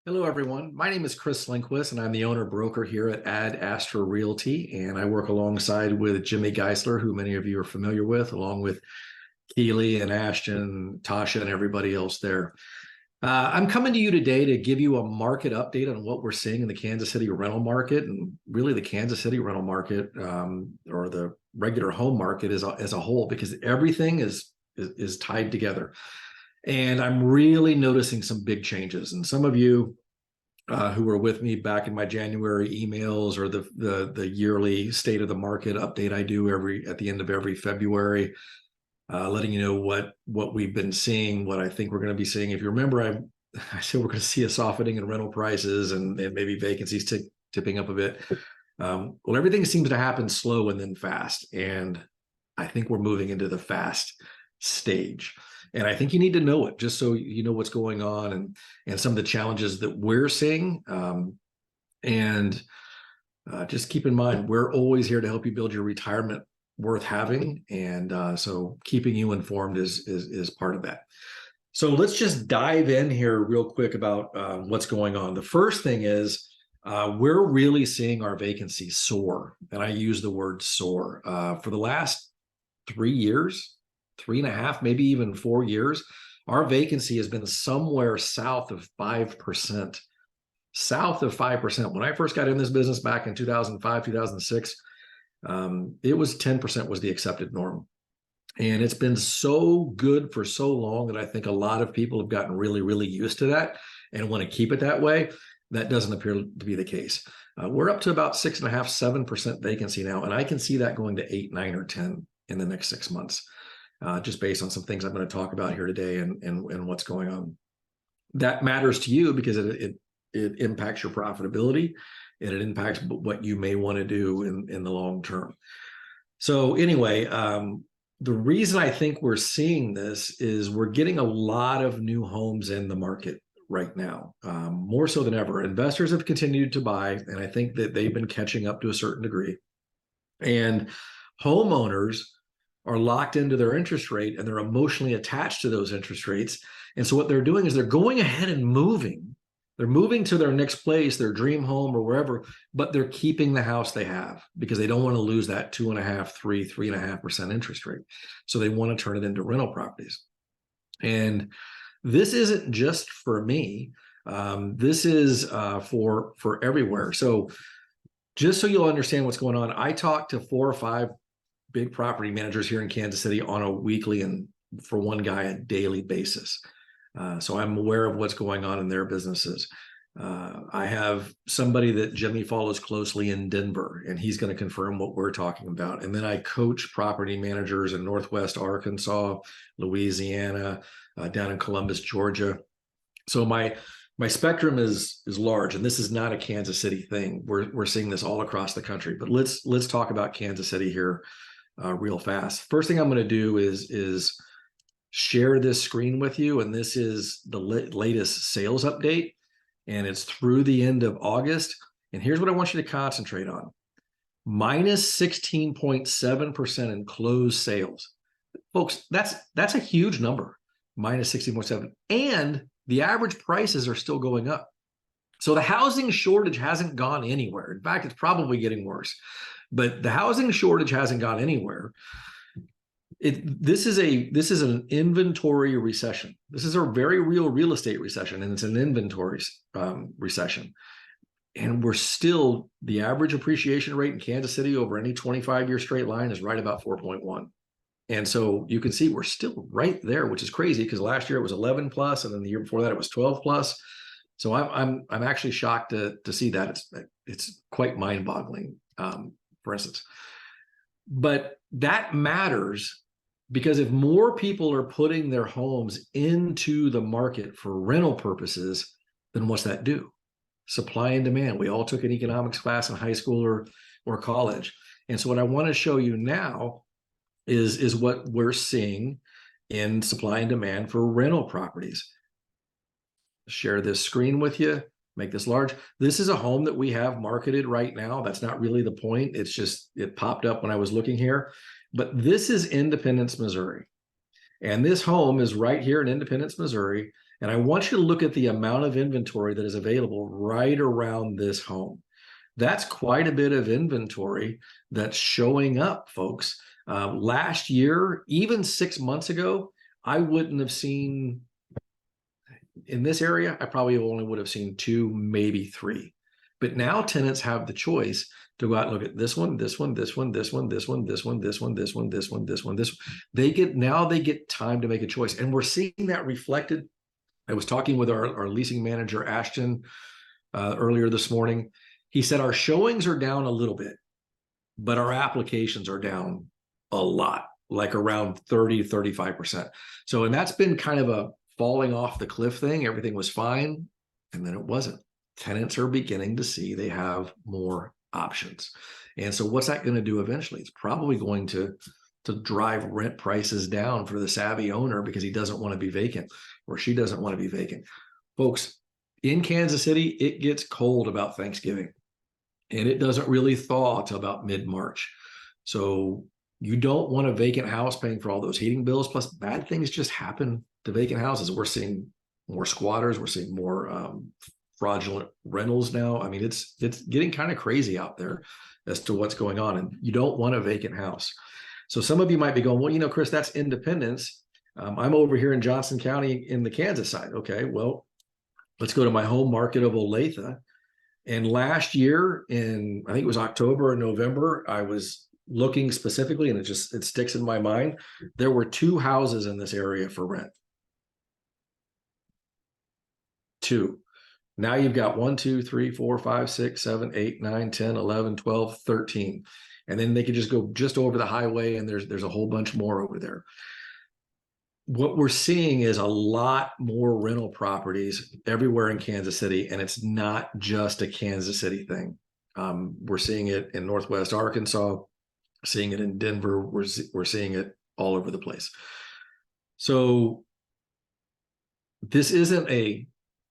Hello, everyone. My name is Chris Lengquist, and I'm the owner broker here at Ad Astra Realty. And I work alongside with Jimmy Geisler, who many of you are familiar with, along with Keely and Ashton, Tasha, and everybody else there. I'm coming to you today to give you a market update on what we're seeing in the Kansas City rental market, and really the Kansas City rental market, or the regular home market as a whole, because everything is tied together. And I'm really noticing some big changes. And some of you who were with me back in my January emails, or the yearly state of the market update I do at the end of every February, letting you know what we've been seeing, what I think we're going to be seeing. If you remember, I said we're going to see a softening in rental prices and maybe vacancies tipping up a bit. Well, everything seems to happen slow and then fast, and I think we're moving into the fast stage. And I think you need to know it just so you know what's going on and some of the challenges that we're seeing. And just keep in mind, we're always here to help you build your retirement worth having. And so keeping you informed is part of that. So let's just dive in here real quick about what's going on. The first thing is we're really seeing our vacancy soar. And I use the word soar. For the last 3 years, 3.5, maybe even 4 years, our vacancy has been somewhere south of 5%. South of 5%. When I first got in this business back in 2005, 2006, it was 10% was the accepted norm. And it's been so good for so long that I think a lot of people have gotten really, really used to that and want to keep it that way. That doesn't appear to be the case. We're up to about 6.5, 7% vacancy now, and I can see that going to 8, 9, or 10 in the next 6 months. Just based on some things I'm going to talk about here today and what's going on. That matters to you because it impacts your profitability, and it impacts what you may want to do in the long term. So anyway, the reason I think we're seeing this is we're getting a lot of new homes in the market right now, more so than ever. Investors have continued to buy, and I think that they've been catching up to a certain degree. And homeowners are locked into their interest rate, and they're emotionally attached to those interest rates. And so what they're doing is they're going ahead and moving. They're moving to their next place, their dream home or wherever, but they're keeping the house they have because they don't want to lose that 2.5%, 3.5% interest rate. So they want to turn it into rental properties. And this isn't just for me. This is for everywhere. So just so you'll understand what's going on, I talk to 4 or 5 big property managers here in Kansas City on a weekly, and for one guy, a daily basis. So I'm aware of what's going on in their businesses. I have somebody that Jimmy follows closely in Denver, and he's going to confirm what we're talking about. And then I coach property managers in Northwest Arkansas, Louisiana, down in Columbus, Georgia. So my spectrum is large, and this is not a Kansas City thing. We're seeing this all across the country. But let's talk about Kansas City here real fast. First thing I'm going to do is share this screen with you, and this is the latest sales update, and it's through the end of August. And here's what I want you to concentrate on: minus 16.7% in closed sales. Folks, that's a huge number, minus 16.7, and the average prices are still going up. So the housing shortage hasn't gone anywhere. In fact, it's probably getting worse. But the housing shortage hasn't gone anywhere. This is an inventory recession. This is a very real estate recession, and it's an inventory recession. And we're still, the average appreciation rate in Kansas City over any 25-year straight line is right about 4.1. And so you can see we're still right there, which is crazy because last year it was 11 plus, and then the year before that it was 12 plus. So I'm actually shocked to see that. It's quite mind-boggling, for instance. But that matters because if more people are putting their homes into the market for rental purposes, then what's that do? Supply and demand. We all took an economics class in high school or college. And so what I want to show you now is what we're seeing in supply and demand for rental properties. Share this screen with you, make this large. This is a home that we have marketed right now. That's not really the point. It's just, it popped up when I was looking here. But this is Independence, Missouri. And this home is right here in Independence, Missouri. And I want you to look at the amount of inventory that is available right around this home. That's quite a bit of inventory that's showing up, folks. Last year, even 6 months ago, I wouldn't have seen in this area, I probably only would have seen two, maybe three. But now tenants have the choice to go out and look at this one, this one, this one, this one, this one, this one, this one, this one, this one, this one, this one. They get time to make a choice. And we're seeing that reflected. I was talking with our leasing manager, Ashton, earlier this morning. He said our showings are down a little bit, but our applications are down a lot, like around 30 to 35%. So, and that's been kind of a falling off the cliff thing. Everything was fine, and then it wasn't. Tenants are beginning to see they have more options. And so what's that going to do eventually? It's probably going to drive rent prices down for the savvy owner because he doesn't want to be vacant or she doesn't want to be vacant. Folks, in Kansas City, it gets cold about Thanksgiving and it doesn't really thaw till about mid-March. So you don't want a vacant house paying for all those heating bills. Plus bad things just happen to vacant houses. We're seeing more squatters. We're seeing more fraudulent rentals now. I mean, it's getting kind of crazy out there as to what's going on, and you don't want a vacant house. So some of you might be going, well, you know, Chris, that's Independence. I'm over here in Johnson County in the Kansas side. Okay, well, let's go to my home market of Olathe. And last year in, I think it was October or November, I was looking specifically, and it sticks in my mind. There were 2 houses in this area for rent. 2. Now you've got 1, 2, 3, 4, 5, 6, 7, 8, 9, 10, 11, 12, 13. And then they could just go just over the highway and there's a whole bunch more over there. What we're seeing is a lot more rental properties everywhere in Kansas City, and it's not just a Kansas City thing. We're seeing it in Northwest Arkansas, seeing it in Denver. We're seeing it all over the place. So this isn't a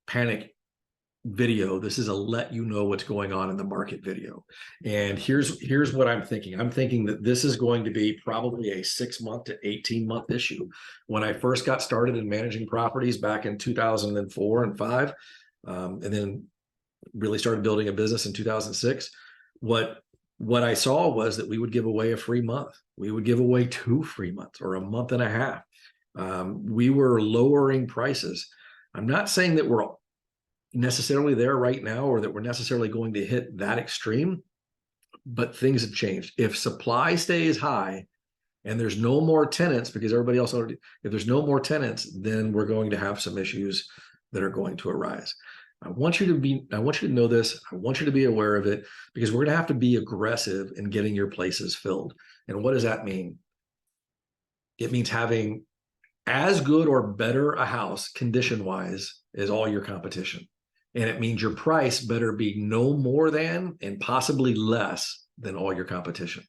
panic video. This is a let you know what's going on in the market video. And here's what I'm thinking. I'm thinking that this is going to be probably a 6-month to 18-month issue. When I first got started in managing properties back in 2004 and 5, and then really started building a business in 2006, what I saw was that we would give away a free month. We would give away 2 free months or a month and a half. We were lowering prices. I'm not saying that we're necessarily there right now or that we're necessarily going to hit that extreme, but things have changed. If supply stays high and there's no more tenants, because everybody else already, if there's no more tenants, then we're going to have some issues that are going to arise. I want you to know this. I want you to be aware of it, because we're going to have to be aggressive in getting your places filled. And what does that mean? It means having as good or better a house condition wise as all your competition. And it means your price better be no more than and possibly less than all your competition.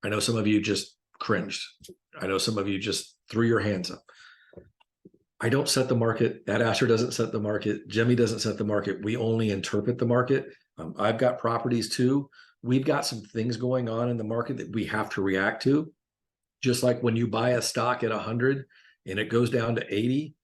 I know some of you just cringed. I know some of you just threw your hands up. I don't set the market. Ad Astra doesn't set the market. Jimmy doesn't set the market. We only interpret the market. I've got properties too. We've got some things going on in the market that we have to react to. Just like when you buy a stock at 100 and it goes down to 80,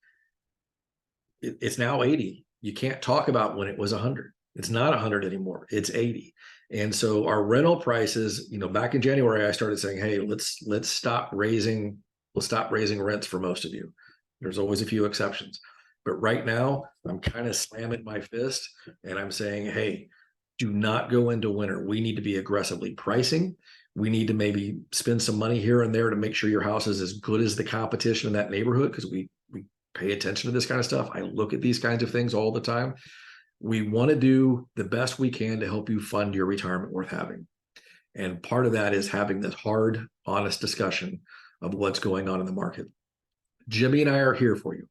it's now 80. You can't talk about when it was 100. It's not 100 anymore. It's 80. And so our rental prices, you know, back in January, I started saying, hey, let's stop raising rents for most of you. There's always a few exceptions. But right now, I'm kind of slamming my fist and I'm saying, hey, do not go into winter. We need to be aggressively pricing. We need to maybe spend some money here and there to make sure your house is as good as the competition in that neighborhood, because we pay attention to this kind of stuff. I look at these kinds of things all the time. We want to do the best we can to help you fund your retirement worth having. And part of that is having this hard, honest discussion of what's going on in the market. Jimmy and I are here for you.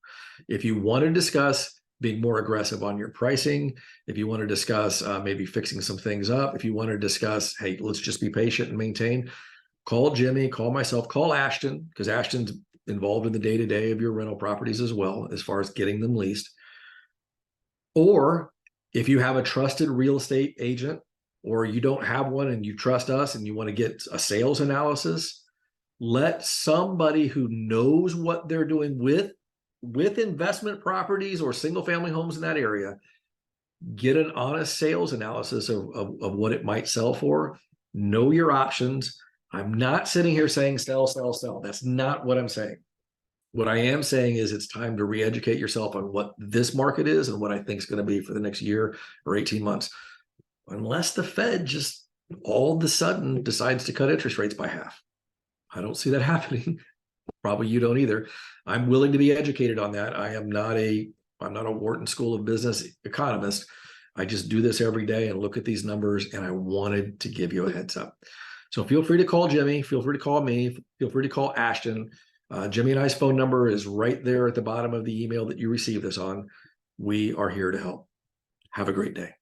If you want to discuss being more aggressive on your pricing, if you want to discuss maybe fixing some things up, if you want to discuss, hey, let's just be patient and maintain, call Jimmy, call myself, call Ashton, because Ashton's involved in the day-to-day of your rental properties as well, as far as getting them leased. Or if you have a trusted real estate agent, or you don't have one and you trust us and you want to get a sales analysis, Let somebody who knows what they're doing with investment properties or single family homes in that area get an honest sales analysis of what it might sell for. Know your options. I'm not sitting here saying sell, sell, sell. That's not what I'm saying. What I am saying is it's time to re-educate yourself on what this market is and what I think is going to be for the next year or 18 months. Unless the Fed just all of a sudden decides to cut interest rates by half. I don't see that happening. Probably you don't either. I'm willing to be educated on that. I'm not a Wharton School of Business economist. I just do this every day and look at these numbers, and I wanted to give you a heads up. So feel free to call Jimmy. Feel free to call me. Feel free to call Ashton. Jimmy and I's phone number is right there at the bottom of the email that you receive this on. We are here to help. Have a great day.